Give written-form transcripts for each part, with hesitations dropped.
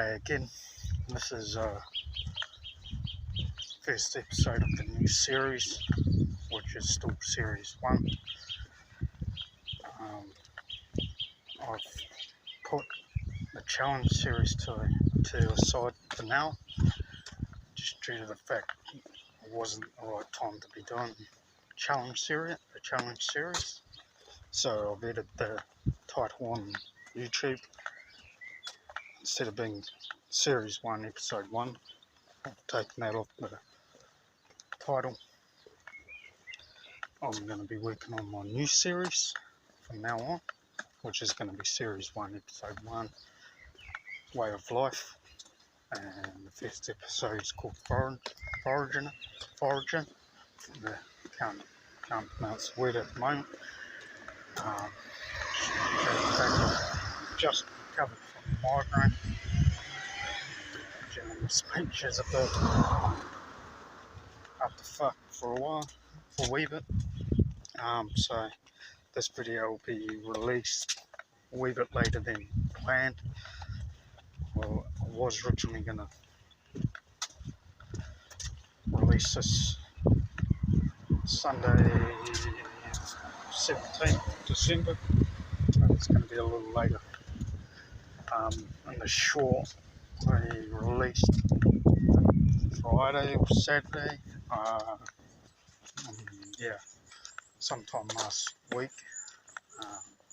G'day again. This is first episode of the new series, which is still series 1. I've put the challenge series to the side for now, just due to the fact it wasn't the right time to be doing the challenge series. So I've edited the title on YouTube. Instead of being series 1, episode 1, I've taken that off the title. I'm going to be working on my new series from now on, which is going to be series 1, episode 1, Way of Life. And the first episode is called Forager. Can't pronounce the word at the moment. Just recovered from migraine. General speech is a bit up the fuck for a wee bit. So this video will be released a wee bit later than planned. Well, I was originally going to release this Sunday 17th December, but it's going to be a little later. In the short, I released Friday or Saturday, yeah, sometime last week.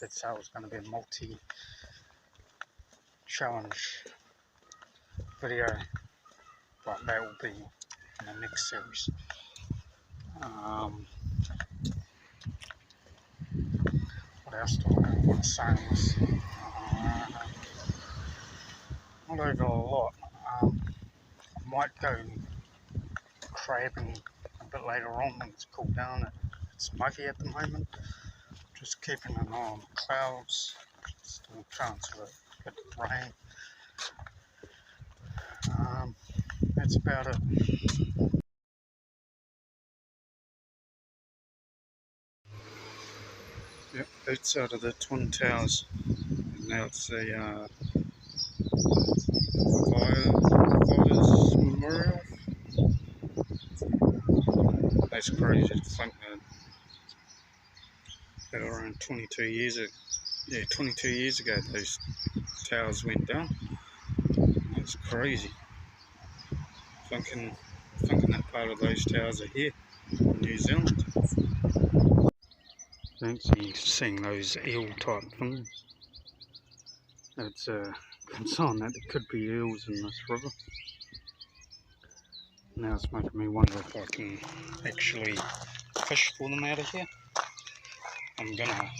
That's how it was going to be a multi-challenge video, but that will be in the next series. What else do I want to say on this? Not over a lot. I might go crabbing a bit later on when it's cooled down. It's muggy at the moment. Just keeping an eye on the clouds. Still a chance of a bit of rain. That's about it. Yep, boots out of the Twin Towers. Now it's the Fighters Memorial. That's crazy to think that around 22 years ago. Yeah, 22 years ago those towers went down. That's crazy. Thinking that part of those towers are here in New Zealand. Fancy seeing those eel type things. It's a good sign that there could be eels in this river. Now it's making me wonder if I can actually fish for them out of here. I'm gonna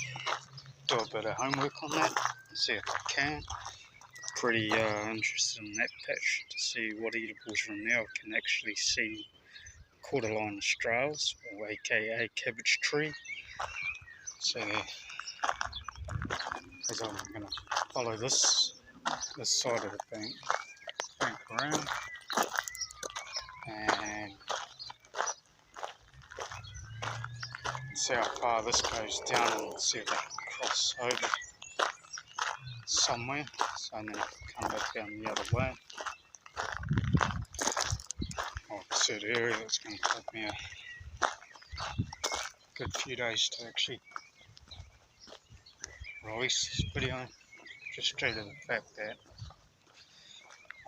do a bit of homework on that and see if I can. Pretty interested in that patch to see what eatables from there. I can actually see cordyline australis, or aka cabbage tree. So as I'm going to follow this side of the bank around and see how far this goes down, and see if I can cross over somewhere, so then I can come back down the other way. Like I said earlier, it's going to take me a good few days to actually release this video, just due to the fact that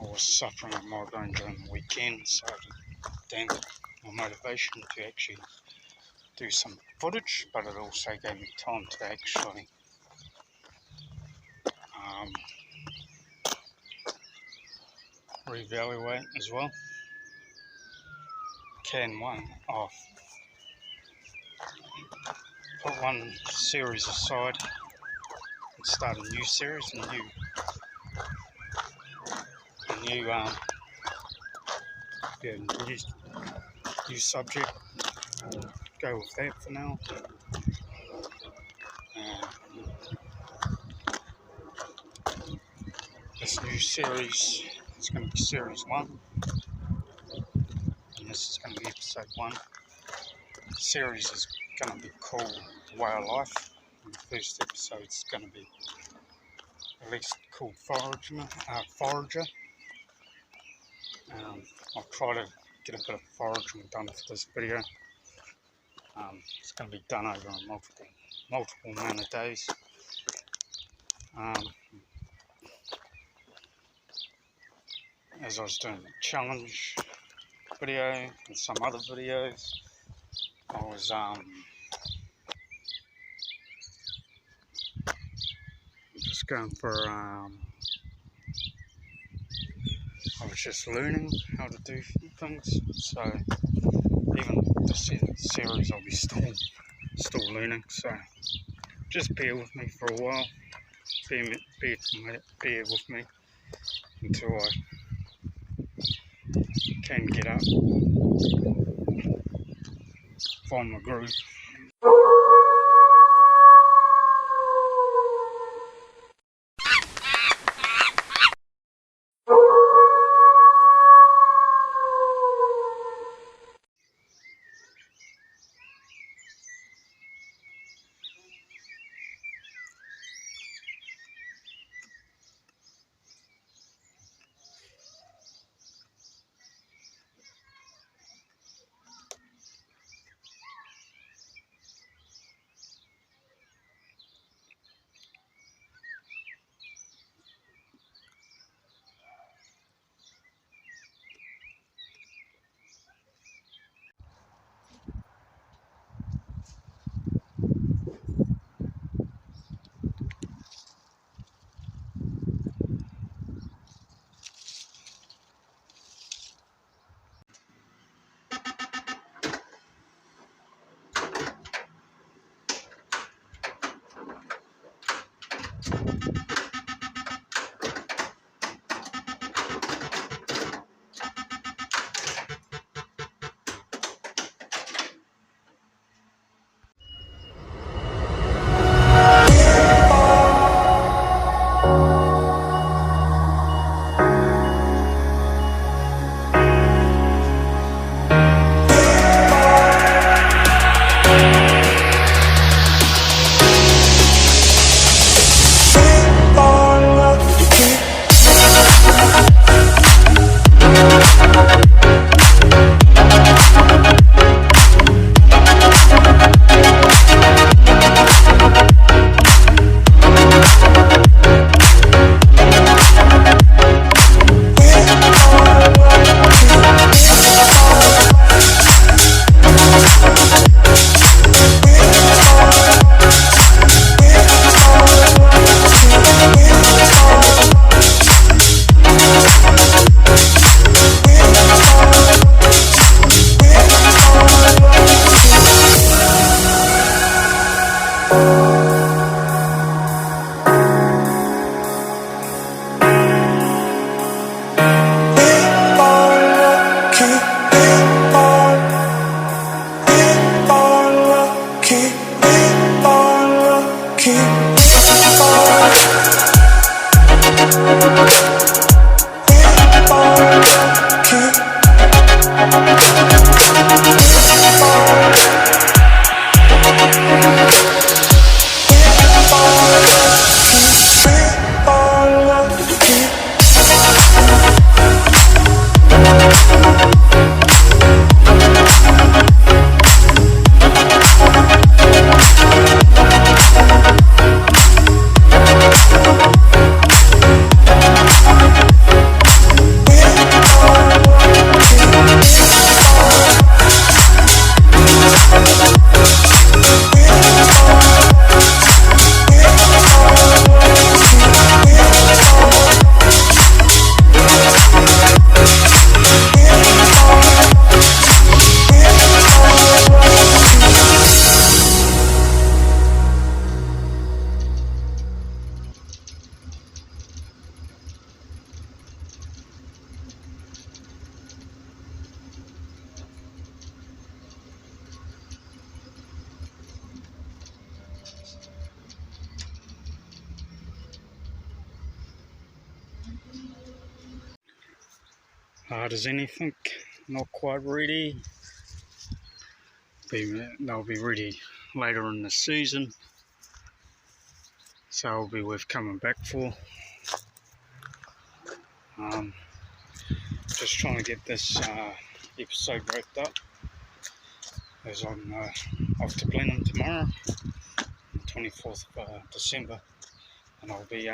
I was suffering a migraine during the weekend, so it dampened my motivation to actually do some footage, but it also gave me time to actually reevaluate as well. Put one series aside and start a new series, a new subject. Go with that for now. This new series is going to be series 1, and this is going to be episode 1. The series is going to be called Way of Life, and the first episode is going to be at least called Forager. I'll try to get a bit of foraging done for this video. It's going to be done over a multiple amount of days. As I was doing the challenge video and some other videos, I was just going for I was just learning how to do things, so even this series I'll be still learning, so just bear with me for a while, bear with me until I can get up, find my groove. Hard as anything, not quite ready. They'll be ready later in the season, so it'll be worth coming back for. just trying to get this episode wrapped up, as I'm off to Blenheim tomorrow, the 24th of December, and I'll be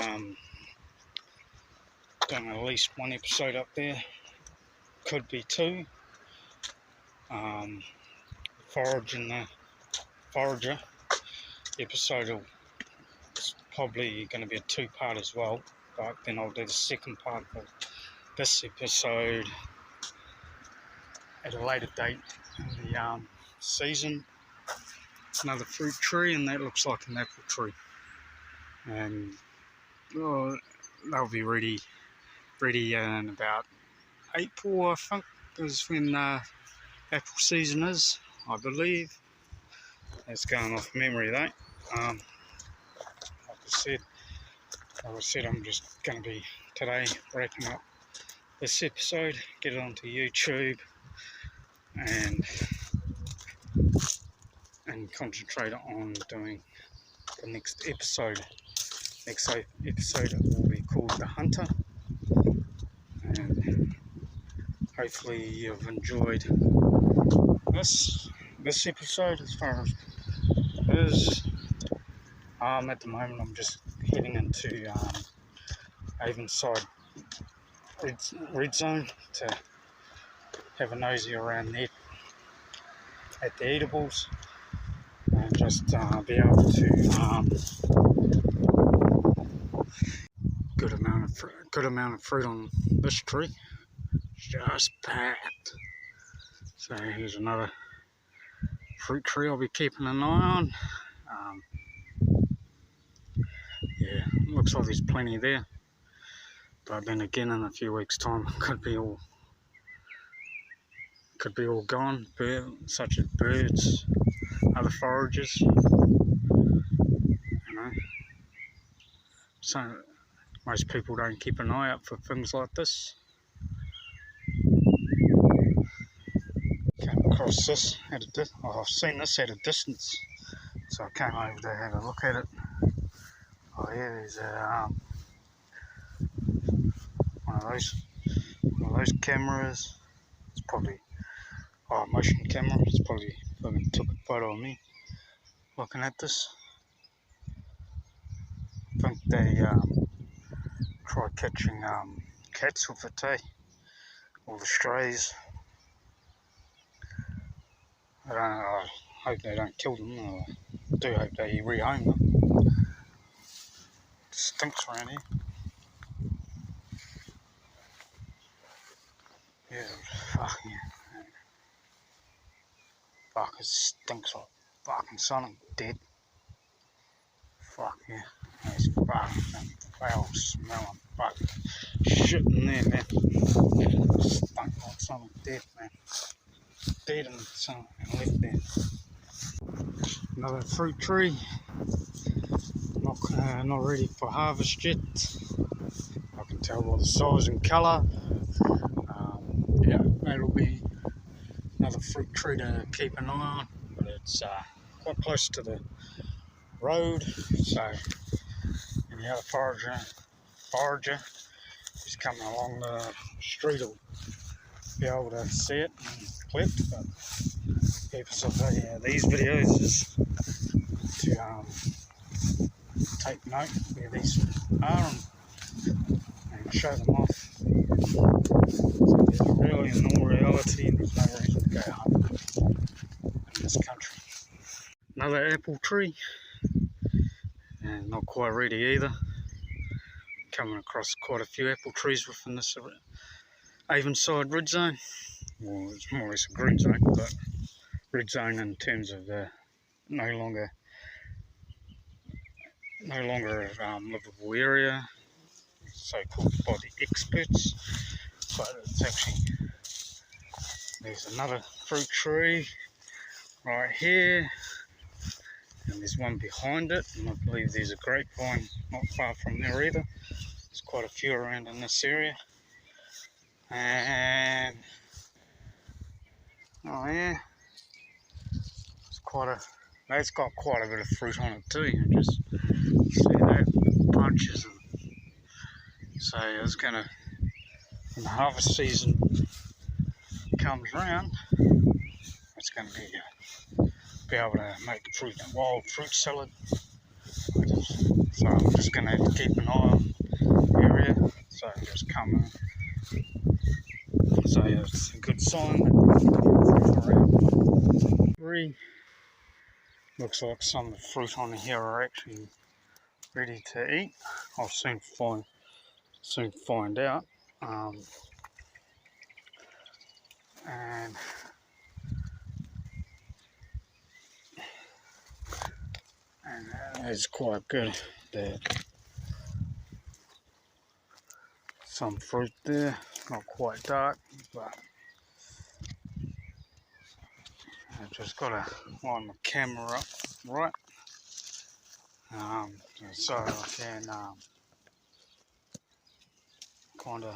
doing at least one episode up there, could be two. Forager episode is probably going to be a two-part as well, but then I'll do the second part of this episode at a later date in the season. Another fruit tree, and that looks like an apple tree, and they'll be ready in about April, I think, is when apple season is, I believe. That's going off memory though. Like I said, I'm just going to be today wrapping up this episode, get it onto YouTube, and concentrate on doing the next episode. Next episode will be called The Hunter, and hopefully you've enjoyed this episode as far as it is. At the moment I'm just heading into Avonside red zone to have a nosy around there at the eatables, and just be able to good amount of fruit on this tree, just packed. So here's another fruit tree I'll be keeping an eye on. Yeah, looks like there's plenty there, but then again in a few weeks time it could be all gone, such as birds, other foragers, so most people don't keep an eye out for things like this. Came across this I've seen this at a distance, so I came over to have a look at it. Oh yeah, there's one of those cameras. It's probably a motion camera. It's probably took a photo of me looking at this. I think they try catching cats with it, or the strays. I hope they don't kill them. I do hope they rehome them. It stinks around here. Yeah, fucking yeah. Fuck, it stinks like fucking something dead. Fuck yeah. There's fucking foul smelling fucking shit in there, man. Stunk like something dead, man. Dead and something left there. Another fruit tree. Not ready for harvest yet. I can tell by the size and colour. Yeah, that'll be another fruit tree to keep an eye on, but it's quite close to the road, so any other forager who's coming along the street will be able to see it and clip. But the purpose of these videos is to take note where these are and show them off. So there's really, in all reality, there's no reason to go home in this country. Another apple tree, and not quite ready either. Coming across quite a few apple trees within this Avonside red zone. Well, it's more or less a green zone, but red zone in terms of no longer a livable area, so called by the experts. But it's actually, there's another fruit tree right here, and there's one behind it, and I believe there's a grapevine not far from there either. There's quite a few around in this area, and oh yeah, that's got quite a bit of fruit on it too. You just see that, bunches of them. So I'm when the harvest season comes around, it's going to be able to make wild fruit salad. So I'm just going to have to keep an eye on the area, so I just come in. So it's a good sign that looks like some of the fruit on here are actually ready to eat. I'll soon find out. And it's quite good. There's some fruit there, not quite dark, but I've just got to line my camera up right, so I can kind of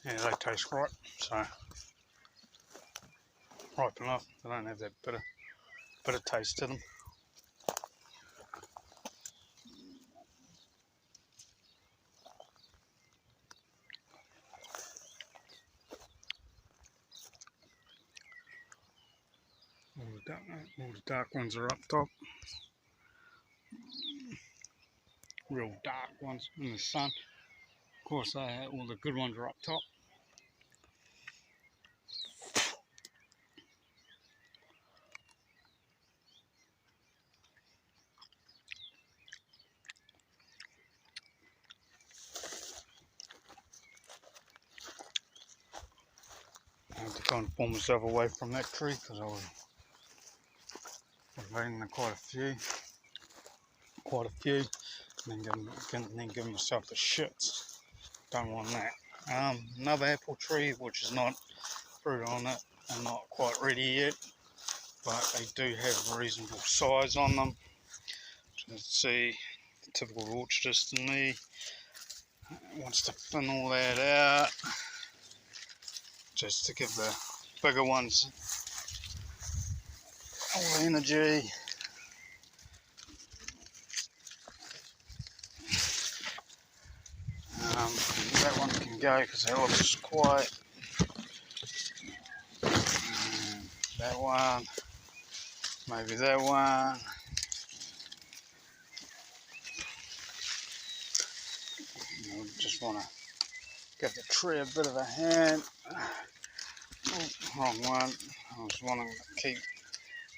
yeah, they taste right, so ripe enough. They don't have that bitter taste to them. All the dark ones are up top. Real dark ones in the sun. Of course, all the good ones are up top. I had to kind of pull myself away from that tree because I was letting quite a few, and then giving myself the shits. Don't want that. Another apple tree which is not fruit on it and not quite ready yet, but they do have a reasonable size on them. Let's see, the typical orchardist in me wants to thin all that out just to give the bigger ones all the energy. That one can go because that looks quiet. That one, maybe that one. I just want to give the tree a bit of a hand. Oh, wrong one. I was wanting to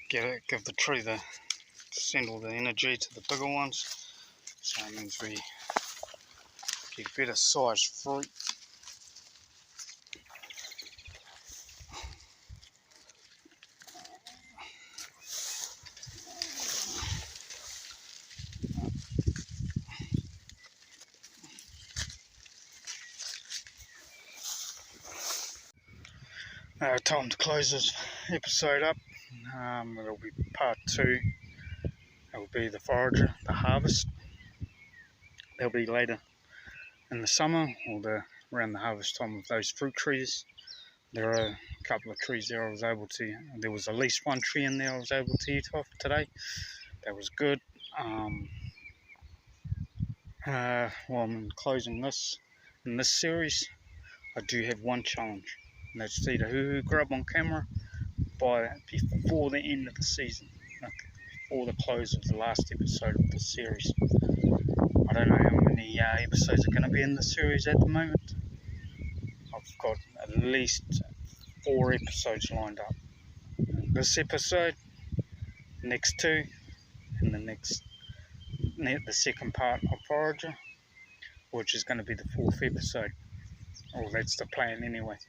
give the tree send all the energy to the bigger ones. So it means we get better sized fruit. Time to close this episode up. It'll be part 2. It will be the forager, the harvest. That'll be later in the summer or around the harvest time of those fruit trees. There are a couple of trees there there was at least one tree in there I was able to eat off today. That was good. While I'm closing this, in this series, I do have one challenge. And that's to eat a hoo-hoo grub on camera before the end of the season, before the close of the last episode of the series. I don't know how many episodes are going to be in the series at the moment. I've got at least 4 episodes lined up. This episode, next 2, and the second part of Forager, which is going to be the 4th episode. Or that's the plan anyway.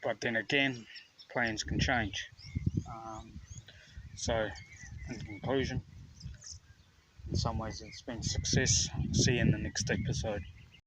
But then again, plans can change. So, in conclusion, in some ways it's been a success. See you in the next episode.